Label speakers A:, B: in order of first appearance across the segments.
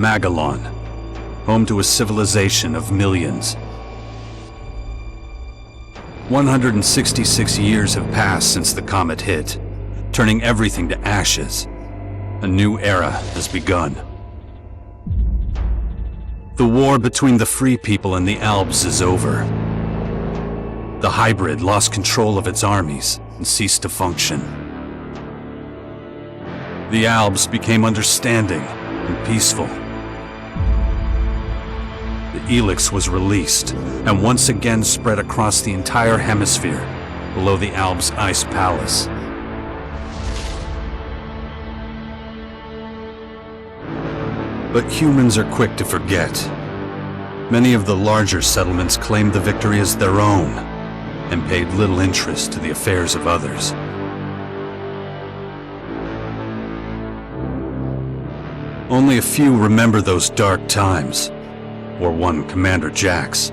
A: Magellan, home to a civilization of millions. 166 years have passed since the comet hit, turning everything to ashes. A new era has begun. The war between the Free People and the Albs is over. The hybrid lost control of its armies and ceased to function. The Albs became understanding and peaceful. The Elex was released and once again spread across the entire hemisphere below the Albs' ice palace. But humans are quick to forget. Many of the larger settlements claimed the victory as their own and paid little interest to the affairs of others. Only a few remember those dark times, or one Commander Jax.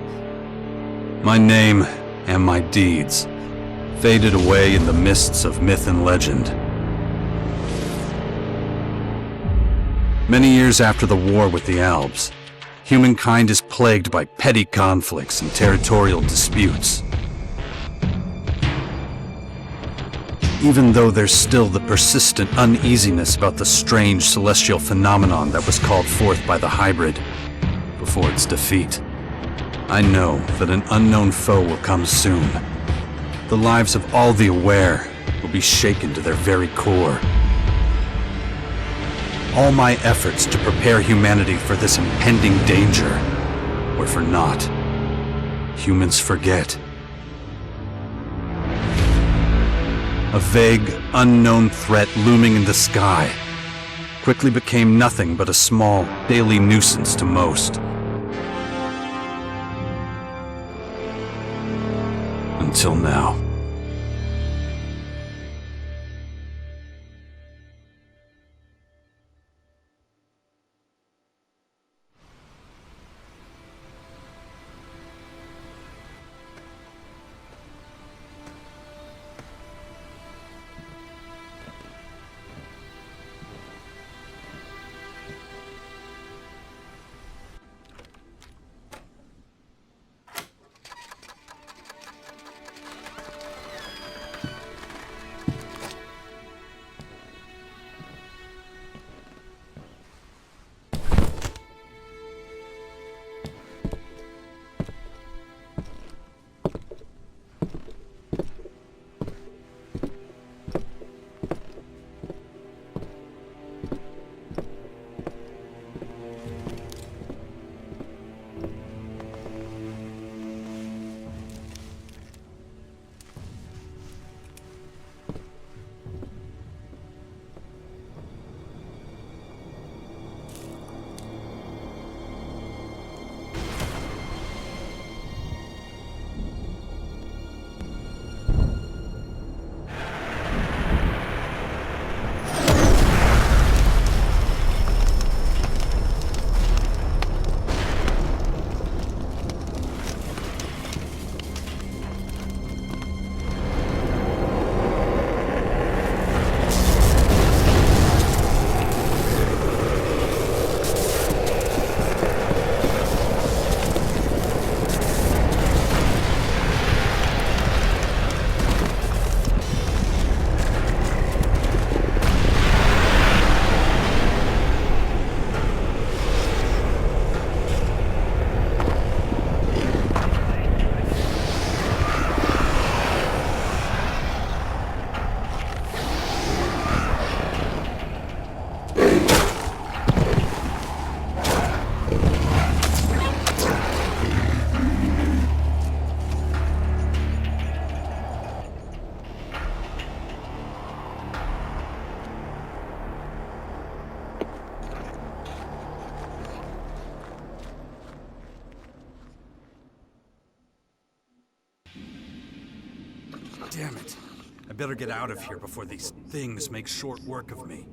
A: My name and my deeds faded away in the mists of myth and legend. Many years after the war with the Albs, humankind is plagued by petty conflicts and territorial disputes. Even though there's still the persistent uneasiness about the strange celestial phenomenon that was called forth by the hybrid before its defeat, I know that an unknown foe will come soon. The lives of all the aware will be shaken to their very core. All my efforts to prepare humanity for this impending danger were for naught. Humans forget. A vague, unknown threat looming in the sky quickly became nothing but a small, daily nuisance to most. Until now. Damn it. I better get out of here before these things make short work of me.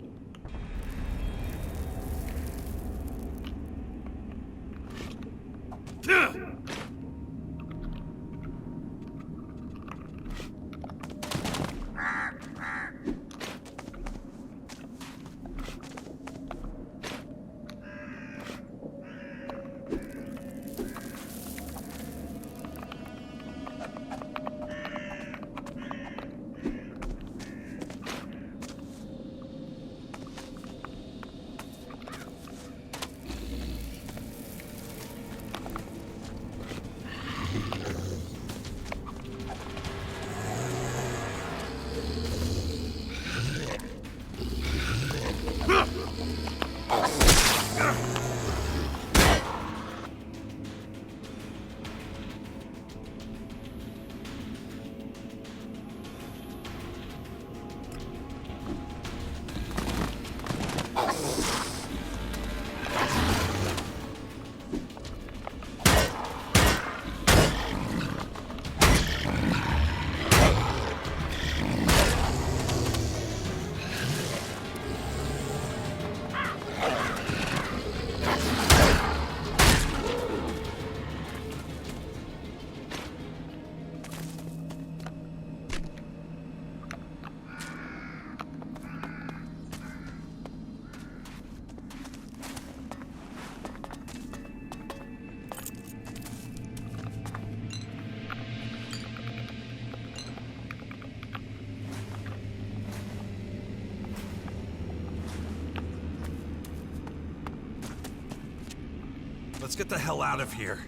A: Let's get the hell out of here.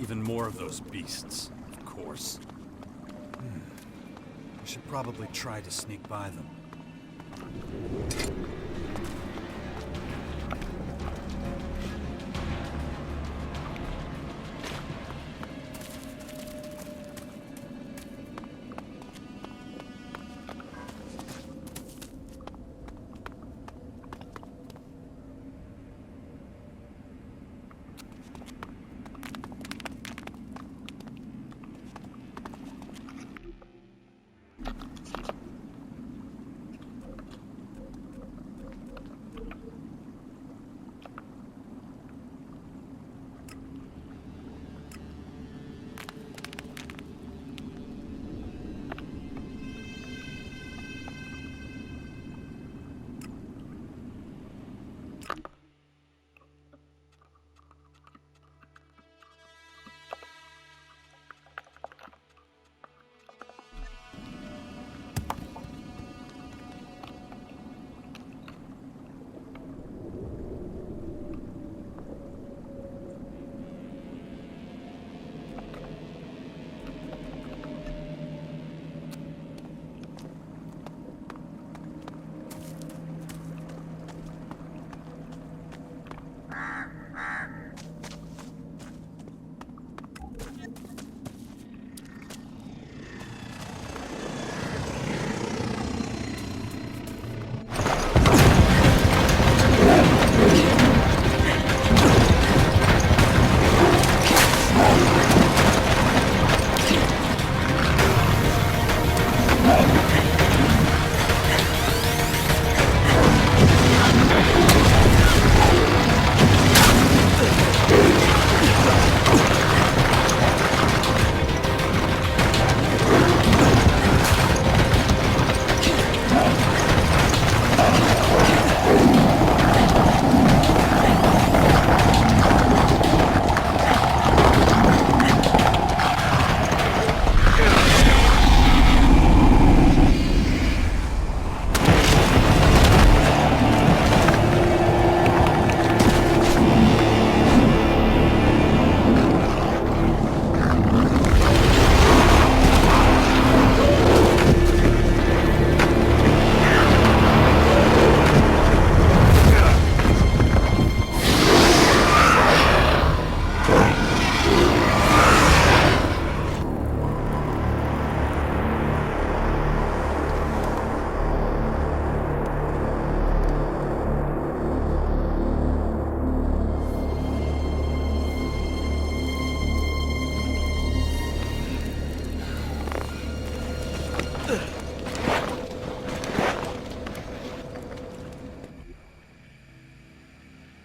A: Even more of those beasts, of course. I should probably try to sneak by them.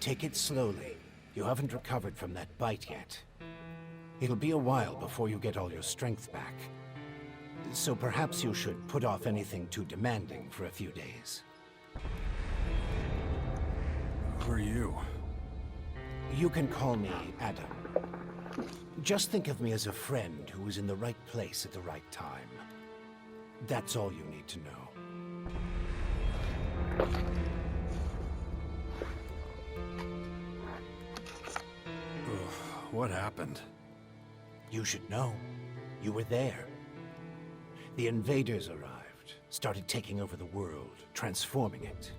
B: Take it slowly. You haven't recovered from that bite yet. It'll be a while before you get all your strength back. So perhaps you should put off anything too demanding for a few days.
A: Who are you?
B: You can call me Adam. Just think of me as a friend who was in the right place at the right time. That's all you need to know.
A: What happened?
B: You should know. You were there. The invaders arrived, started taking over the world, transforming it.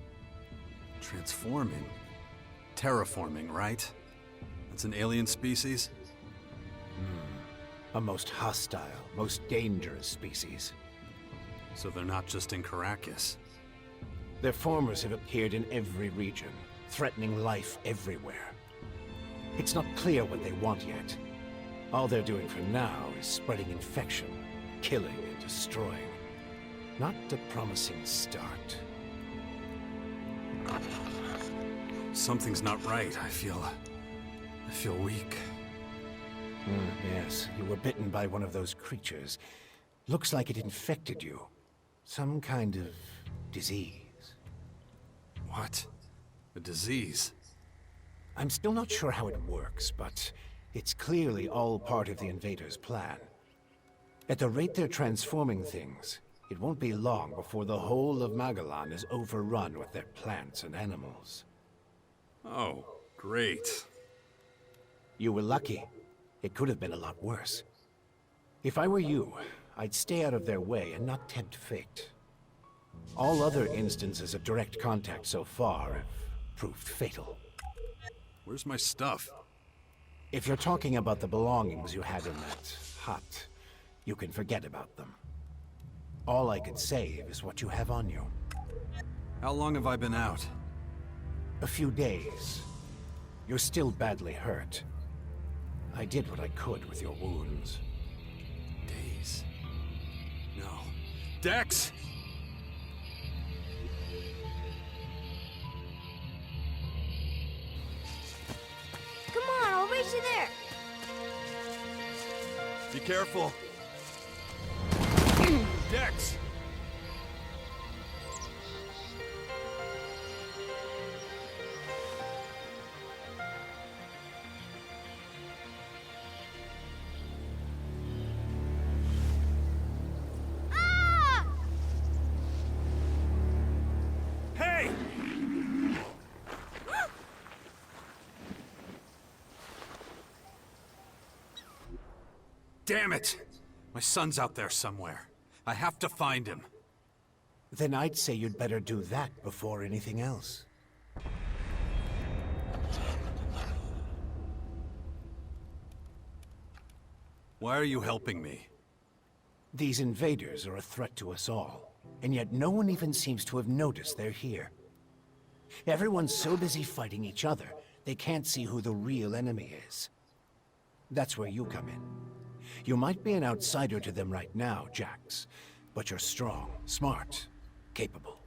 A: Transforming? Terraforming, right? It's an alien species?
B: A most hostile, most dangerous species.
A: So they're not just in Caracas.
B: Their formers have appeared in every region, threatening life everywhere. It's not clear what they want yet. All they're doing for now is spreading infection, killing and destroying. Not a promising start.
A: Something's not right. I feel weak.
B: Yes, you were bitten by one of those creatures. Looks like it infected you. Some kind of disease.
A: What? A disease?
B: I'm still not sure how it works, but it's clearly all part of the invaders' plan. At the rate they're transforming things, it won't be long before the whole of Magalan is overrun with their plants and animals.
A: Oh, great.
B: You were lucky. It could have been a lot worse. If I were you, I'd stay out of their way and not tempt fate. All other instances of direct contact so far have proved fatal.
A: Where's my stuff?
B: If you're talking about the belongings you had in that hut, you can forget about them. All I could save is what you have on you.
A: How long have I been out?
B: A few days. You're still badly hurt. I did what I could with your wounds.
A: Days? No. Dex!
C: Come on, I'll race you there.
A: Be careful. Dex!
C: Ah!
A: Hey! Damn it! My son's out there somewhere. I have to find him.
B: Then I'd say you'd better do that before anything else.
A: Why are you helping me?
B: These invaders are a threat to us all, and yet no one even seems to have noticed they're here. Everyone's so busy fighting each other, they can't see who the real enemy is. That's where you come in. You might be an outsider to them right now, Jax, but you're strong, smart, capable.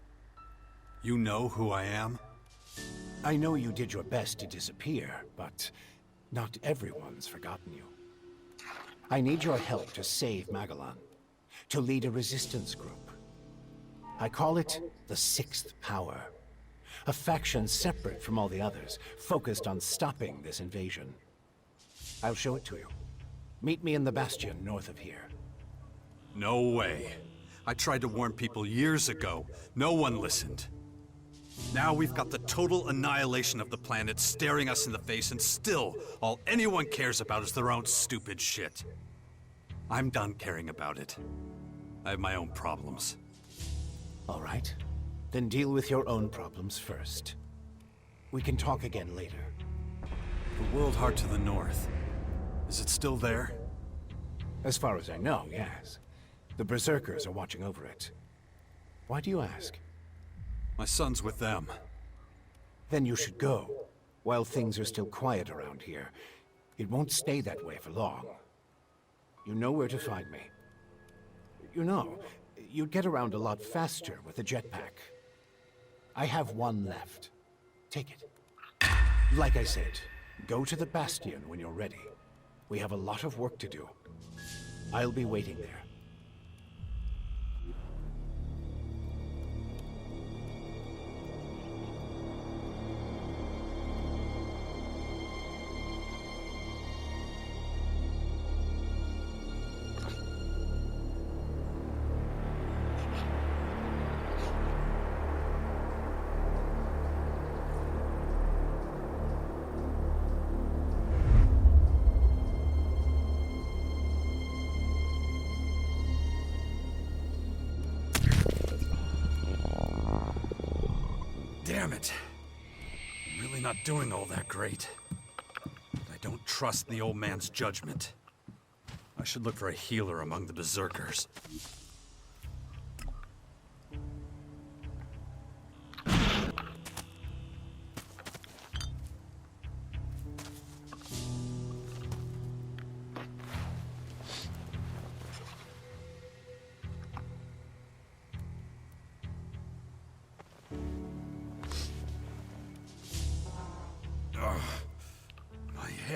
A: You know who I am?
B: I know you did your best to disappear, but not everyone's forgotten you. I need your help to save Magalan, to lead a resistance group. I call it the Sixth Power, a faction separate from all the others, focused on stopping this invasion. I'll show it to you. Meet me in the Bastion north of here.
A: No way. I tried to warn people years ago. No one listened. Now we've got the total annihilation of the planet staring us in the face, and still, all anyone cares about is their own stupid shit. I'm done caring about it. I have my own problems.
B: All right. Then deal with your own problems first. We can talk again later.
A: The world heart to the north. Is it still there?
B: As far as I know, yes. The Berserkers are watching over it. Why do you ask?
A: My son's with them.
B: Then you should go, while things are still quiet around here. It won't stay that way for long. You know where to find me. You know, you'd get around a lot faster with a jetpack. I have one left. Take it. Like I said, go to the Bastion when you're ready. We have a lot of work to do. I'll be waiting there.
A: Damn it. I'm really not doing all that great. I don't trust the old man's judgment. I should look for a healer among the Berserkers.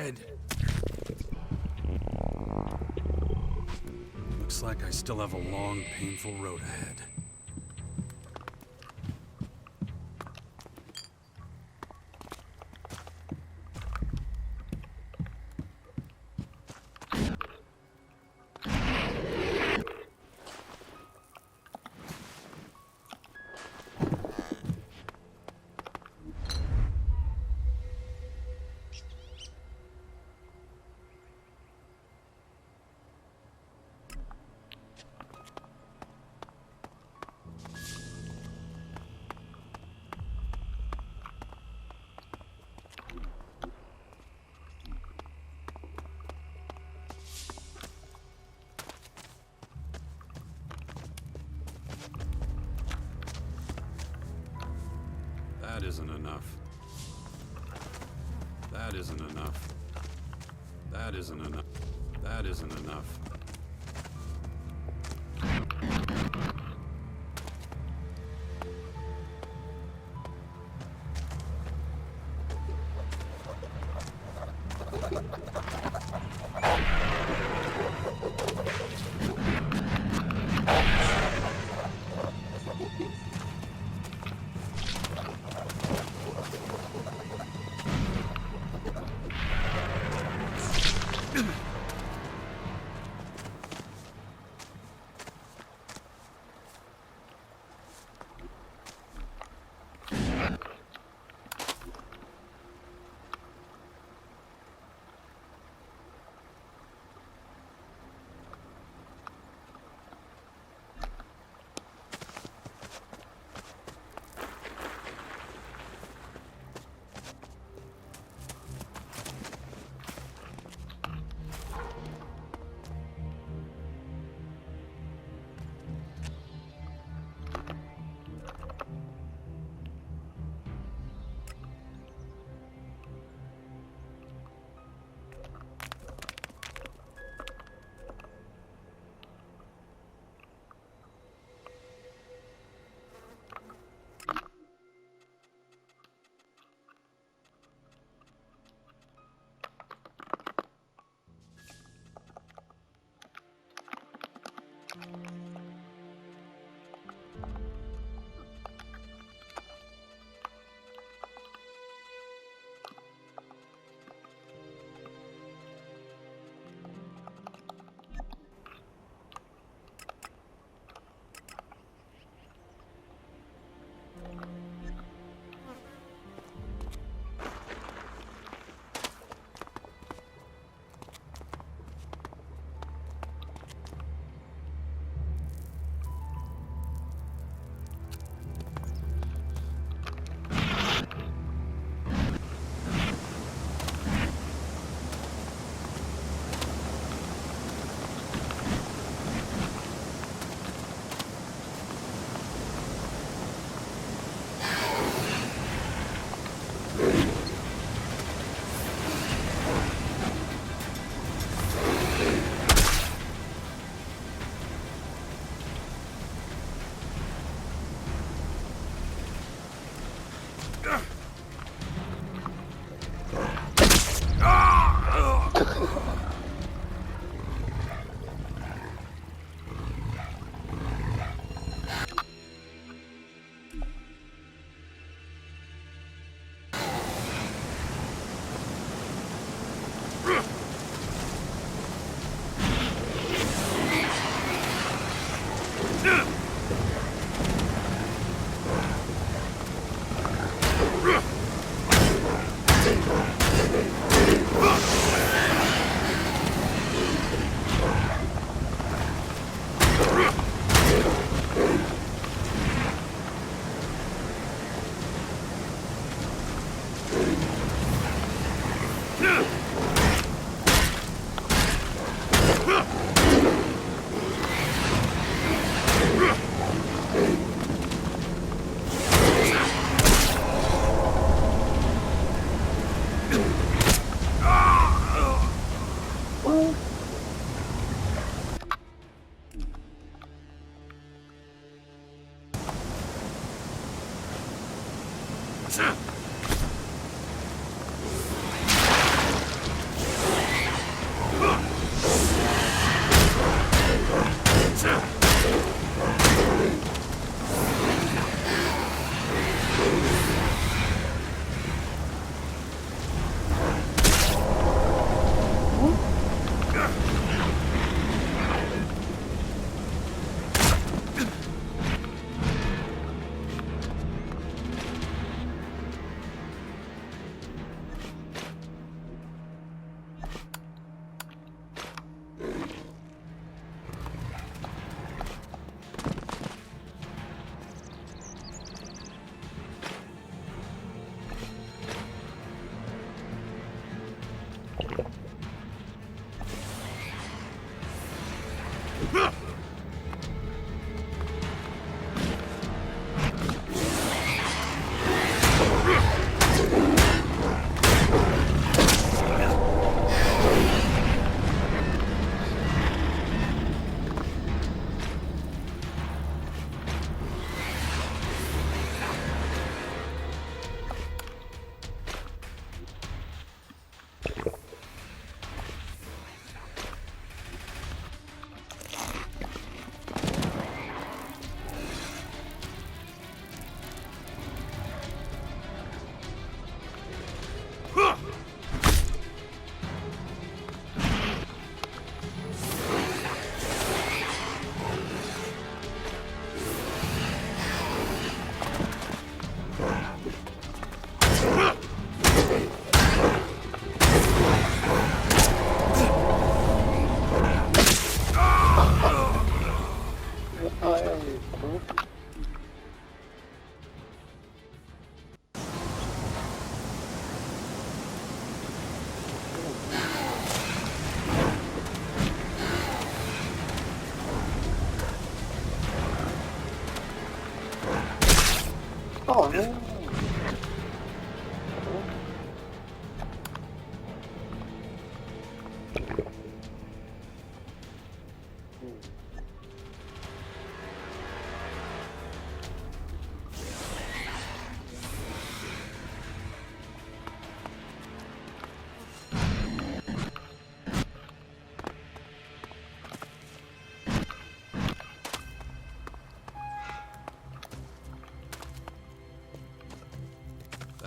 A: ahead. Looks like I still have a long, painful road ahead. That isn't enough. That isn't enough. That isn't enough. That isn't enough.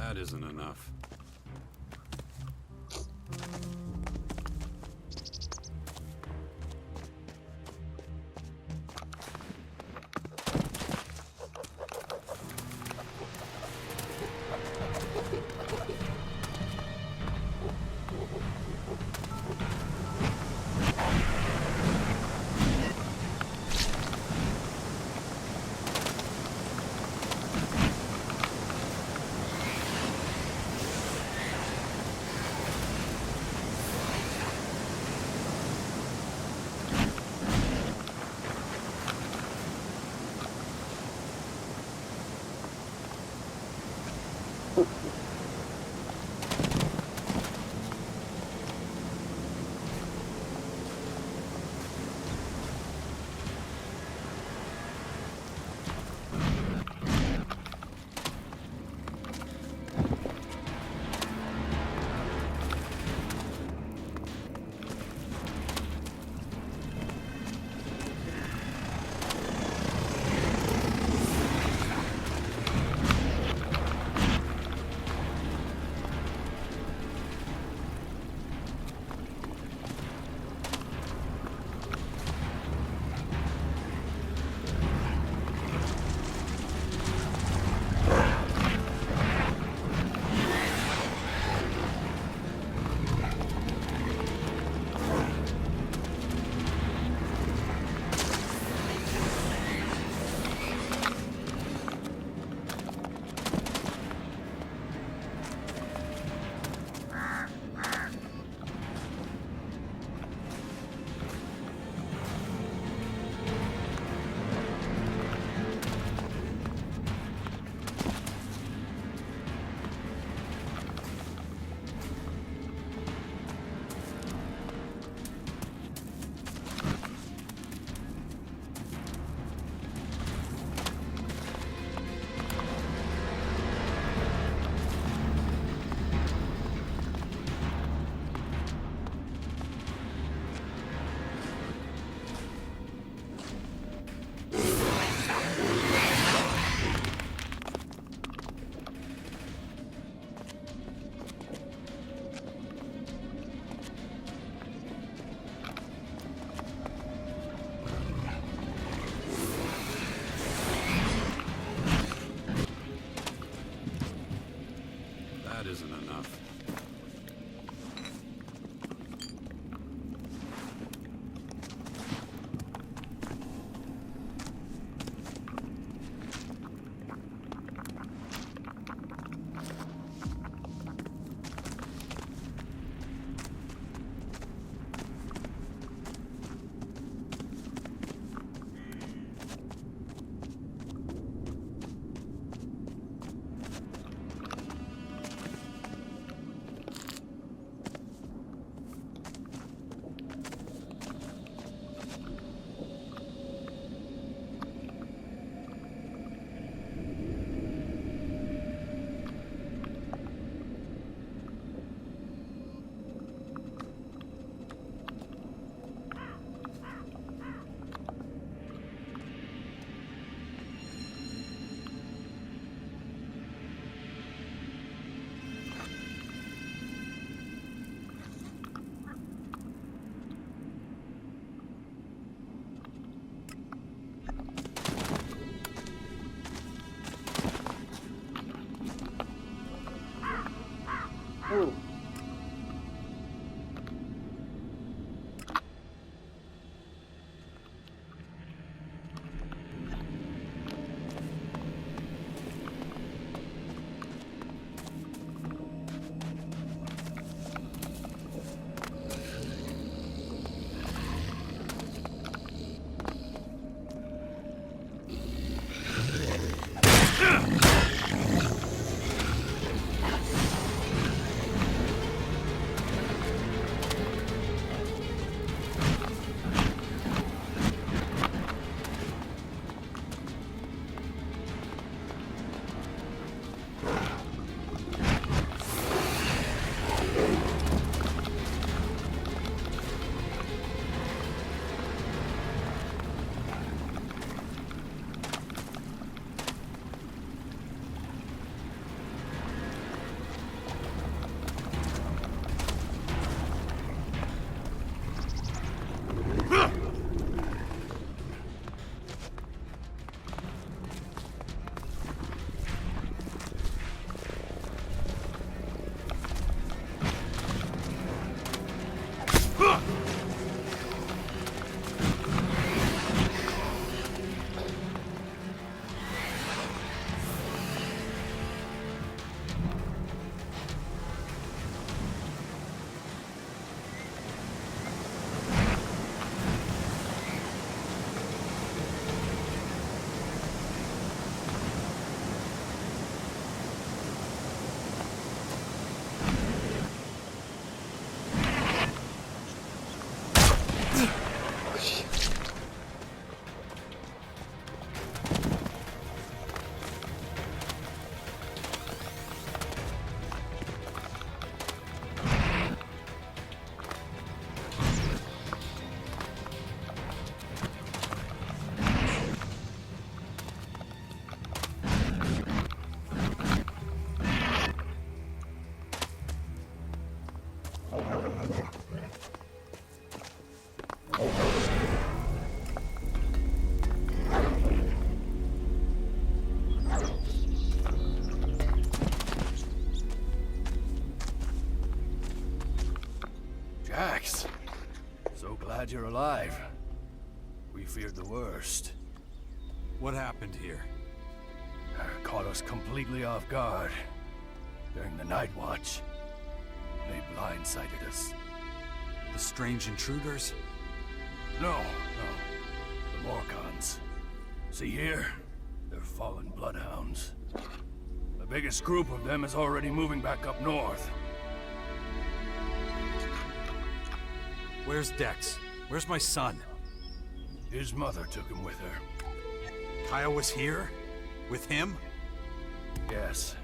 A: That isn't enough.
D: glad you're alive. We feared the worst.
A: What happened here?
D: Caught us completely off guard. During the night watch. They blindsided us.
A: The strange intruders?
D: No. The Morcons. See here? They're fallen bloodhounds. The biggest group of them is already moving back up north.
A: Where's Dex? Where's my son?
D: His mother took him with her.
A: Kaya was here? With him?
D: Yes.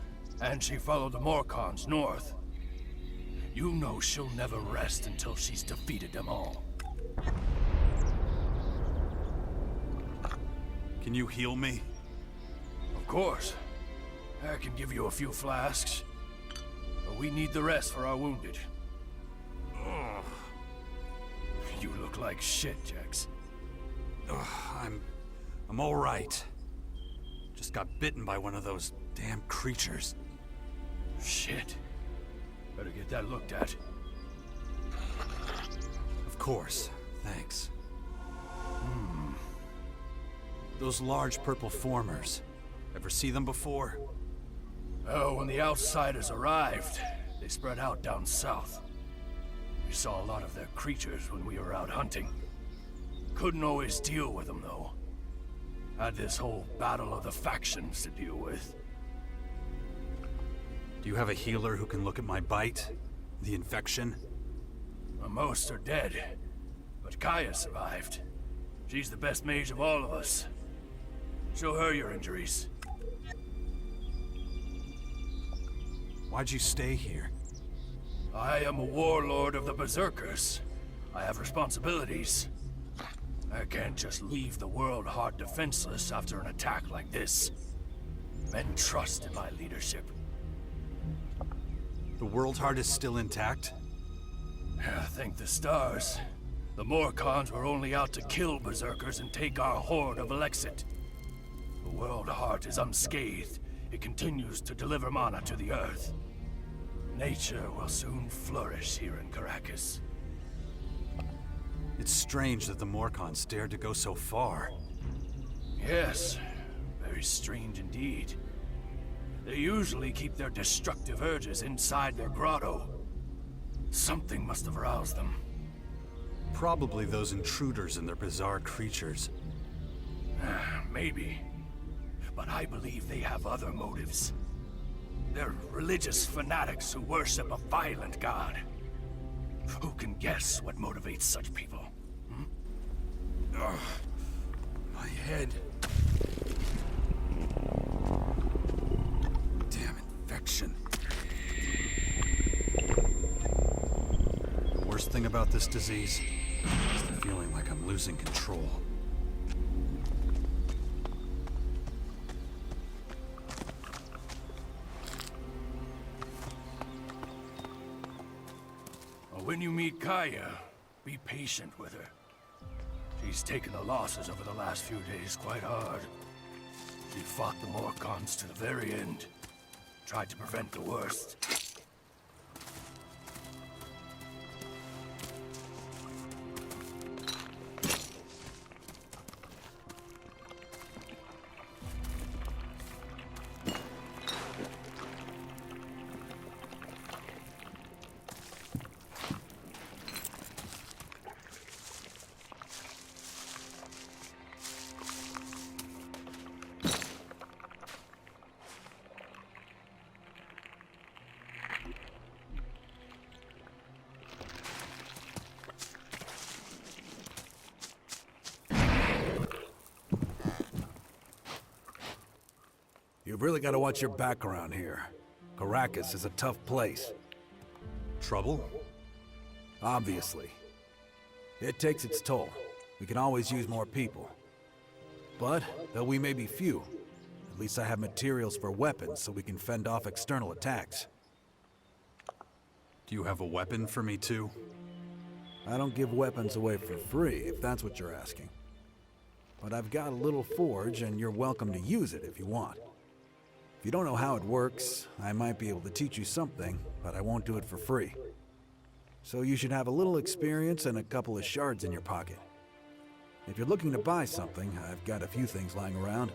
D: And she followed the Morcons north. You know she'll never rest until she's defeated them all.
A: Can you heal me?
D: Of course. I can give you a few flasks. But we need the rest for our wounded.
A: Ugh.
D: You look like shit, Jax.
A: Ugh, I'm all right. Just got bitten by one of those damn creatures.
D: Shit. Better get that looked at.
A: Of course. Thanks. Those large purple formers. Ever see them before?
D: Oh, when the outsiders arrived, they spread out down south. We saw a lot of their creatures when we were out hunting. Couldn't always deal with them, though. Had this whole battle of the factions to deal with.
A: Do you have a healer who can look at my bite? The infection?
D: Most are dead, but Kaya survived. She's the best mage of all of us. Show her your injuries.
A: Why'd you stay here?
D: I am a warlord of the Berserkers. I have responsibilities. I can't just leave the world hard defenseless after an attack like this. Men trust in my leadership.
A: The World Heart is still intact?
D: Thank the stars. The Morcons were only out to kill Berserkers and take our horde of Elex II. The World Heart is unscathed. It continues to deliver mana to the Earth. Nature will soon flourish here in Caracas.
A: It's strange that the Morcons dared to go so far.
D: Yes, very strange indeed. They usually keep their destructive urges inside their grotto. Something must have aroused them.
A: Probably those intruders and their bizarre creatures.
D: Maybe. But I believe they have other motives. They're religious fanatics who worship a violent god. Who can guess what motivates such people?
A: Ugh. My head. Damn infection. The worst thing about this disease is the feeling like I'm losing control.
D: When you meet Kaya, be patient with her. She's taken the losses over the last few days quite hard. She fought the Morcons to the very end. Tried to prevent the worst.
E: You've really got to watch your back around here. Caracas is a tough place.
A: Trouble?
E: Obviously. It takes its toll. We can always use more people. But, though we may be few, at least I have materials for weapons so we can fend off external attacks.
A: Do you have a weapon for me too?
E: I don't give weapons away for free, if that's what you're asking. But I've got a little forge, and you're welcome to use it if you want. If you don't know how it works, I might be able to teach you something, but I won't do it for free. So you should have a little experience and a couple of shards in your pocket. If you're looking to buy something, I've got a few things lying around,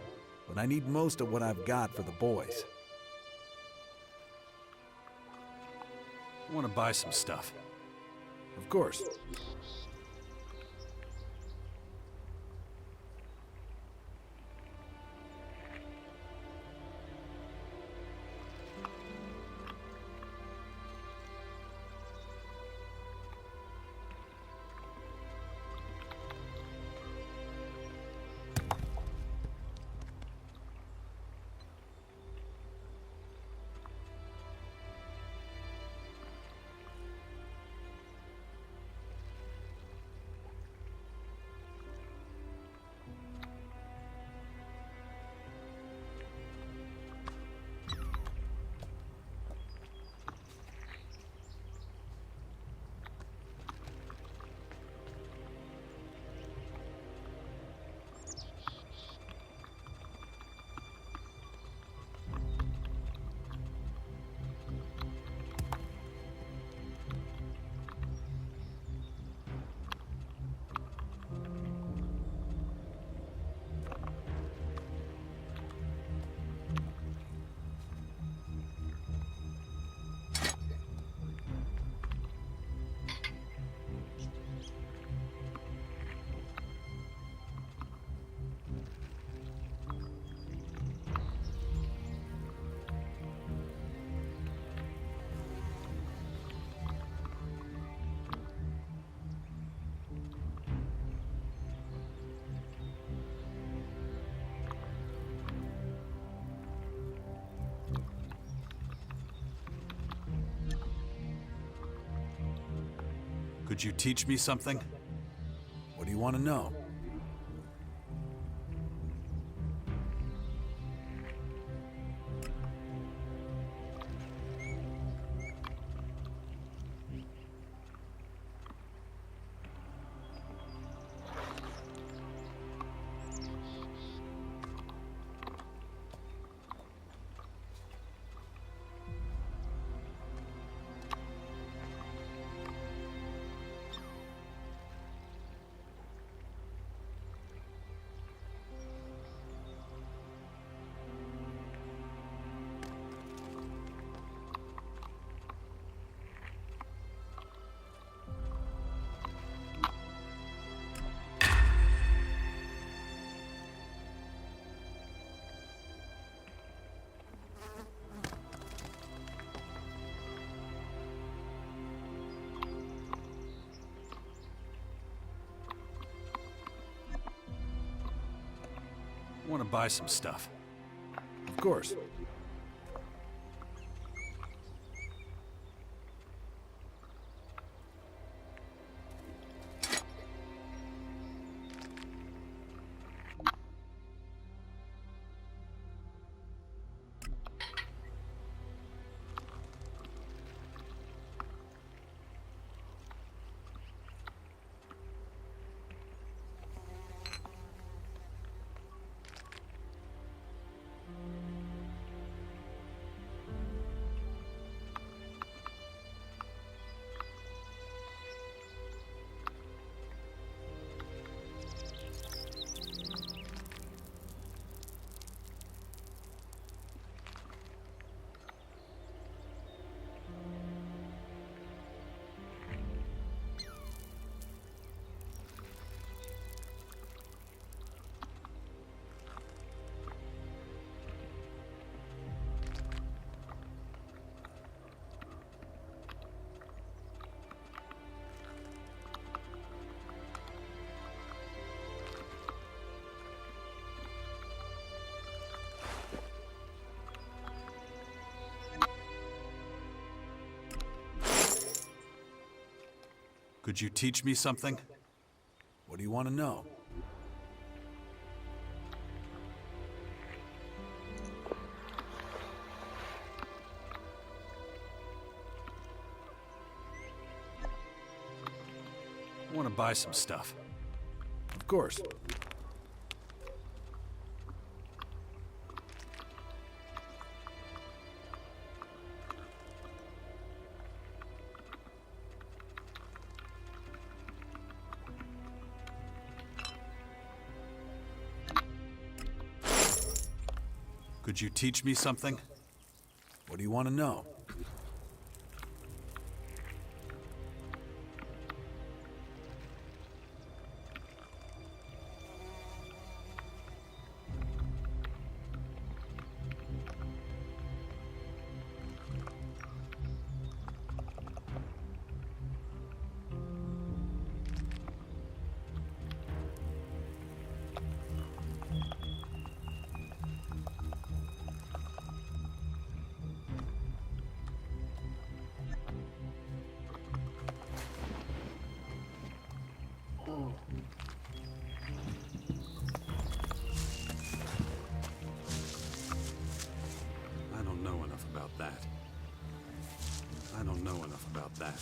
E: but I need most of what I've got for the boys.
A: I want to buy some stuff.
E: Of course.
A: Could you teach me something?
E: What do you want to know?
A: I want to buy some stuff.
E: Of course.
A: Could you teach me something?
E: What do you want to know?
A: I want to buy some stuff.
E: Of course.
A: Could you teach me something?
E: What do you want to know?
A: I don't know enough about that. I don't know enough about that.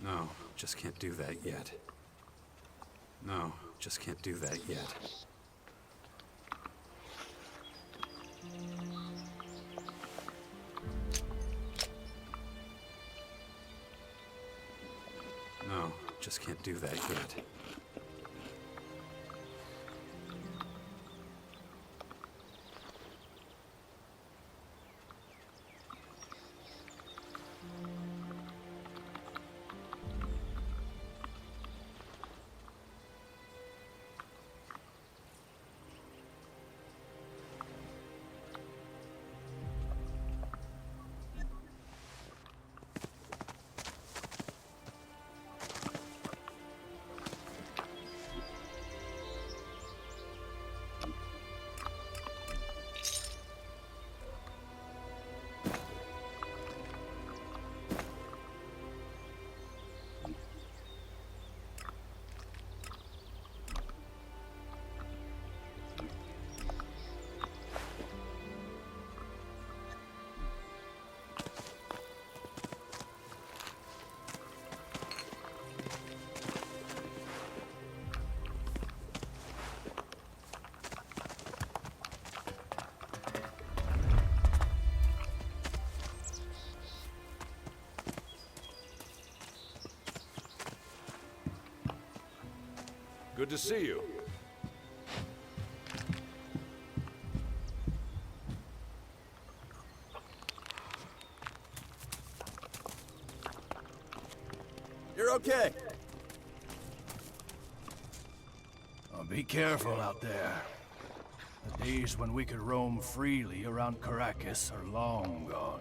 A: No, just can't do that yet. No, just can't do that yet. No, just can't do that yet.
F: Good to see you.
E: You're okay.
D: Be careful out there. The days when we could roam freely around Caracas are long gone.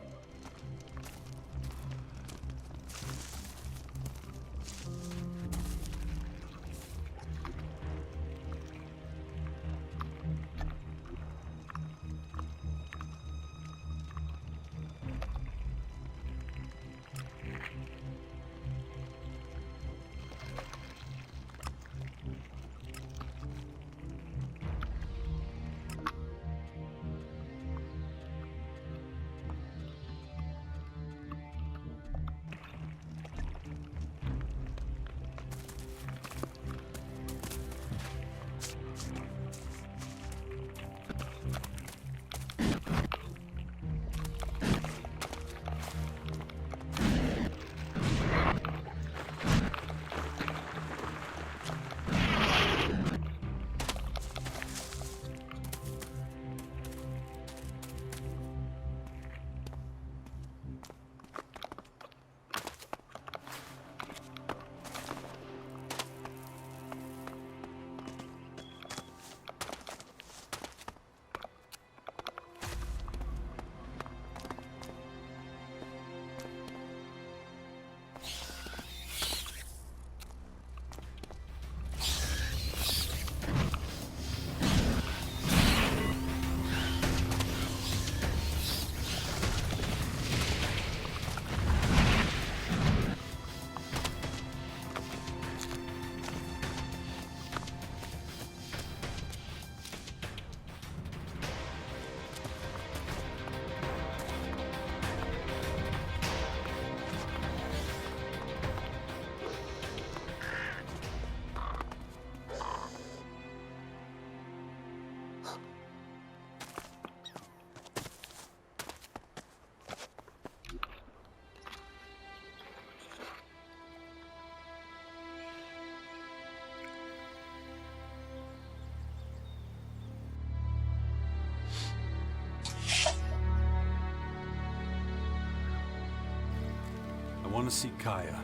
A: want to see Kaya.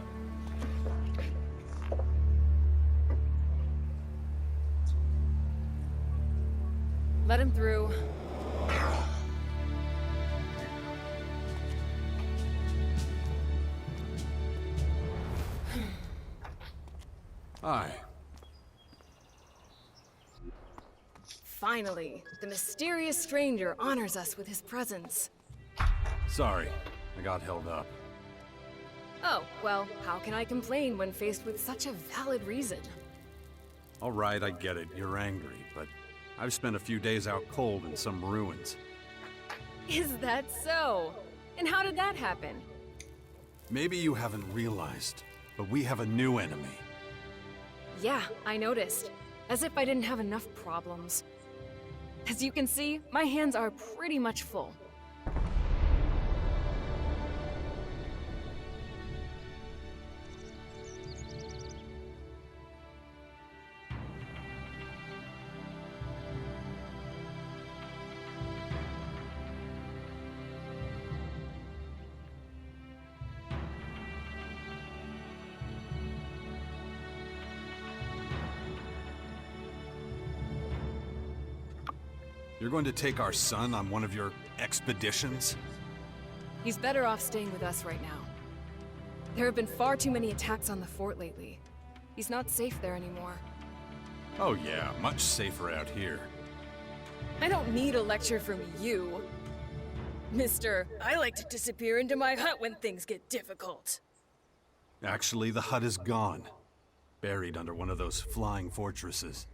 F: Let him through.
A: Hi.
F: Finally, the mysterious stranger honors us with his presence.
A: Sorry, I got held up.
F: Oh, well, how can I complain when faced with such a valid reason?
A: All right, I get it. You're angry, but I've spent a few days out cold in some ruins.
F: Is that so? And how did that happen?
A: Maybe you haven't realized, but we have a new enemy.
F: Yeah, I noticed. As if I didn't have enough problems. As you can see, my hands are pretty much full.
A: You're going to take our son on one of your expeditions?
F: He's better off staying with us right now. There have been far too many attacks on the fort lately. He's not safe there anymore.
A: Oh yeah, much safer out here.
F: I don't need a lecture from you. Mister, I like to disappear into my hut when things get difficult.
A: Actually, the hut is gone. Buried under one of those flying fortresses.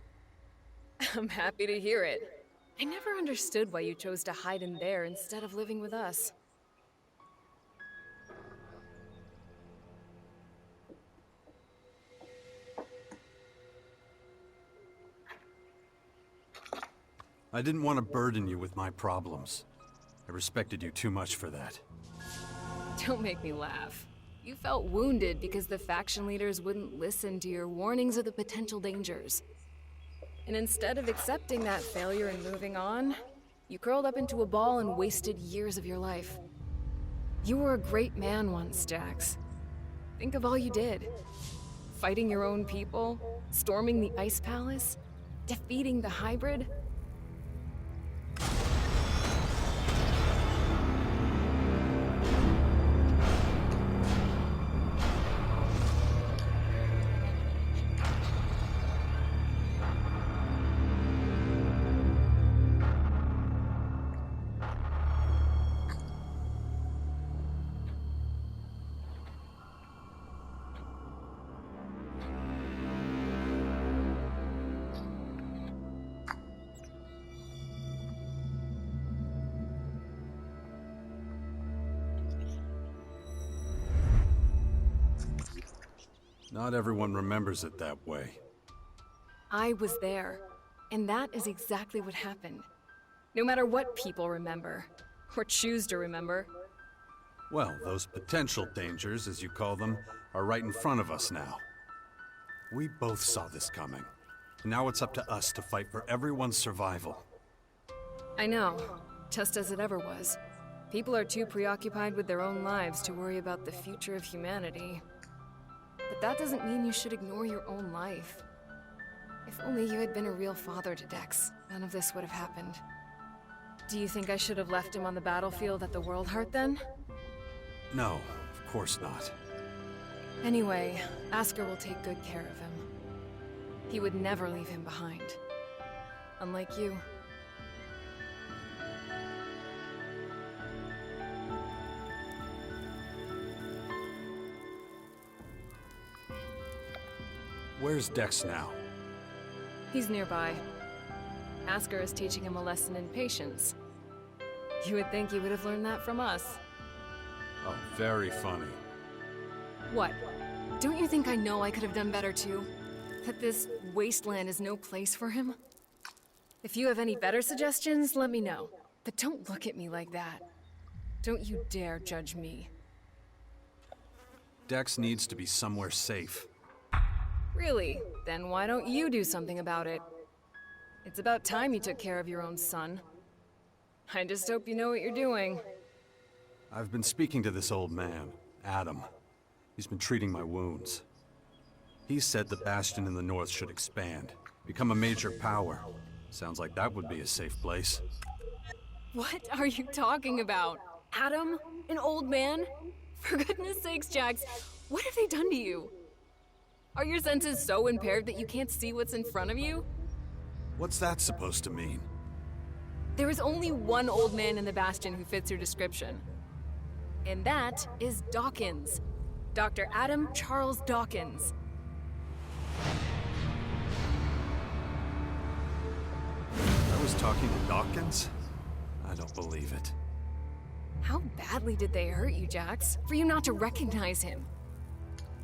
F: I'm happy to hear it. I never understood why you chose to hide in there instead of living with us.
A: I didn't want to burden you with my problems. I respected you too much for that.
F: Don't make me laugh. You felt wounded because the faction leaders wouldn't listen to your warnings of the potential dangers. And instead of accepting that failure and moving on, you curled up into a ball and wasted years of your life. You were a great man once, Jax. Think of all you did. Fighting your own people, storming the Ice Palace, defeating the hybrid.
A: Not everyone remembers it that way.
F: I was there, and that is exactly what happened. No matter what people remember, or choose to remember.
A: Well, those potential dangers, as you call them, are right in front of us now. We both saw this coming. Now it's up to us to fight for everyone's survival.
F: I know, just as it ever was. People are too preoccupied with their own lives to worry about the future of humanity. But that doesn't mean you should ignore your own life. If only you had been a real father to Dex, none of this would have happened. Do you think I should have left him on the battlefield at the World Heart then?
A: No, of course not.
F: Anyway, Asker will take good care of him. He would never leave him behind. Unlike you.
A: Where's Dex now?
F: He's nearby. Asker is teaching him a lesson in patience. You would think he would have learned that from us.
A: Oh, very funny.
F: What? Don't you think I know I could have done better too? That this wasteland is no place for him? If you have any better suggestions, let me know. But don't look at me like that. Don't you dare judge me.
A: Dex needs to be somewhere safe.
F: Really? Then why don't you do something about it? It's about time you took care of your own son. I just hope you know what you're doing.
A: I've been speaking to this old man, Adam. He's been treating my wounds. He said the Bastion in the north should expand, become a major power. Sounds like that would be a safe place.
F: What are you talking about? Adam? An old man? For goodness sakes, Jax, what have they done to you? Are your senses so impaired that you can't see what's in front of you?
A: What's that supposed to mean?
F: There is only one old man in the Bastion who fits your description. And that is Dawkins. Dr. Adam Charles Dawkins.
A: I was talking to Dawkins? I don't believe it.
F: How badly did they hurt you, Jax, for you not to recognize him?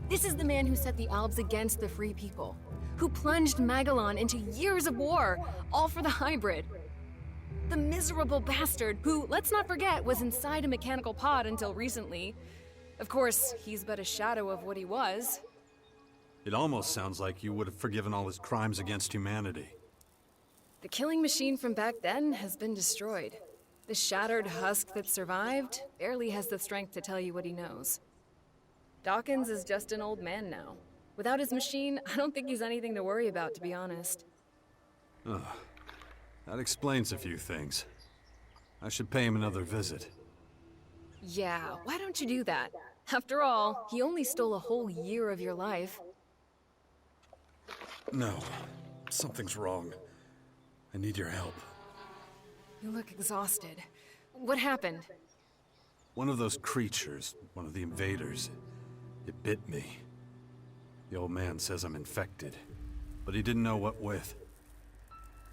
F: This is the man who set the Albs against the Free People, who plunged Magellan into years of war, all for the hybrid. The miserable bastard who, let's not forget, was inside a mechanical pod until recently. Of course, he's but a shadow of what he was.
A: It almost sounds like you would have forgiven all his crimes against humanity.
F: The killing machine from back then has been destroyed. The shattered husk that survived barely has the strength to tell you what he knows. Dawkins is just an old man now. Without his machine, I don't think he's anything to worry about, to be honest.
A: Ugh. That explains a few things. I should pay him another visit.
F: Yeah, why don't you do that? After all, he only stole a whole year of your life.
A: No. Something's wrong. I need your help.
F: You look exhausted. What happened?
A: One of those creatures, one of the invaders, it bit me. The old man says I'm infected, but he didn't know what with.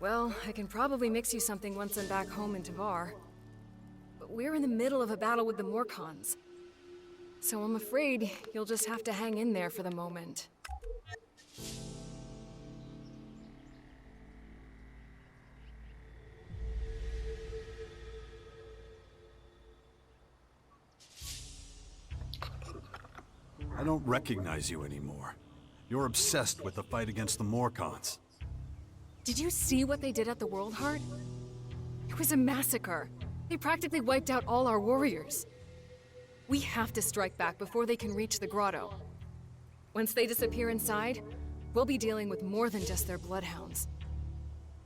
F: Well, I can probably mix you something once I'm back home in Tavar. But we're in the middle of a battle with the Morcons. So I'm afraid you'll just have to hang in there for the moment.
A: I don't recognize you anymore. You're obsessed with the fight against the Morcons.
F: Did you see what they did at the World Heart? It was a massacre. They practically wiped out all our warriors. We have to strike back before they can reach the grotto. Once they disappear inside, we'll be dealing with more than just their bloodhounds.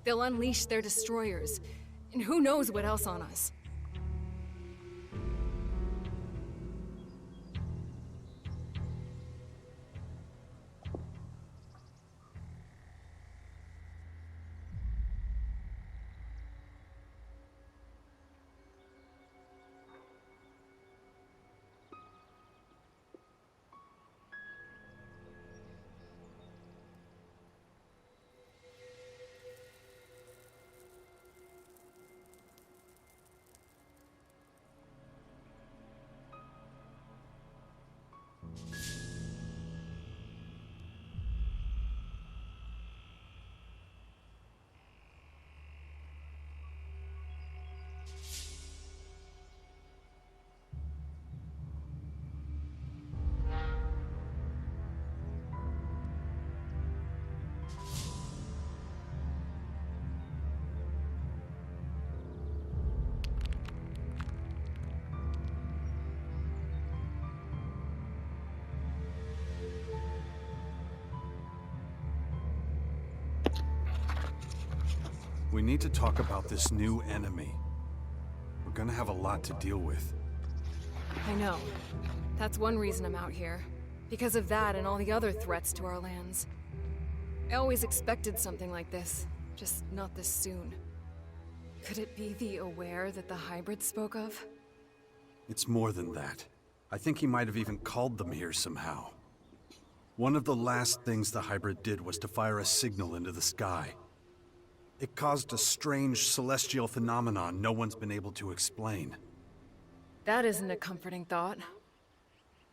F: They'll unleash their destroyers, and who knows what else on us.
A: We need to talk about this new enemy. We're gonna have a lot to deal with.
F: I know. That's one reason I'm out here. Because of that and all the other threats to our lands. I always expected something like this, just not this soon. Could it be the Aware that the hybrid spoke of?
A: It's more than that. I think he might have even called them here somehow. One of the last things the hybrid did was to fire a signal into the sky. It caused a strange celestial phenomenon no one's been able to explain.
F: That isn't a comforting thought.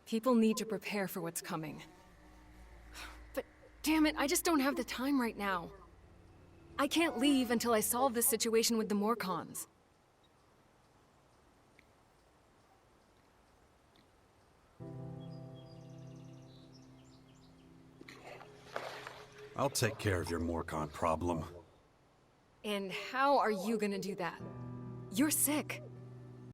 F: People need to prepare for what's coming. But damn it, I just don't have the time right now. I can't leave until I solve this situation with the Morcons.
A: I'll take care of your Morcon problem.
F: And how are you gonna do that? You're sick.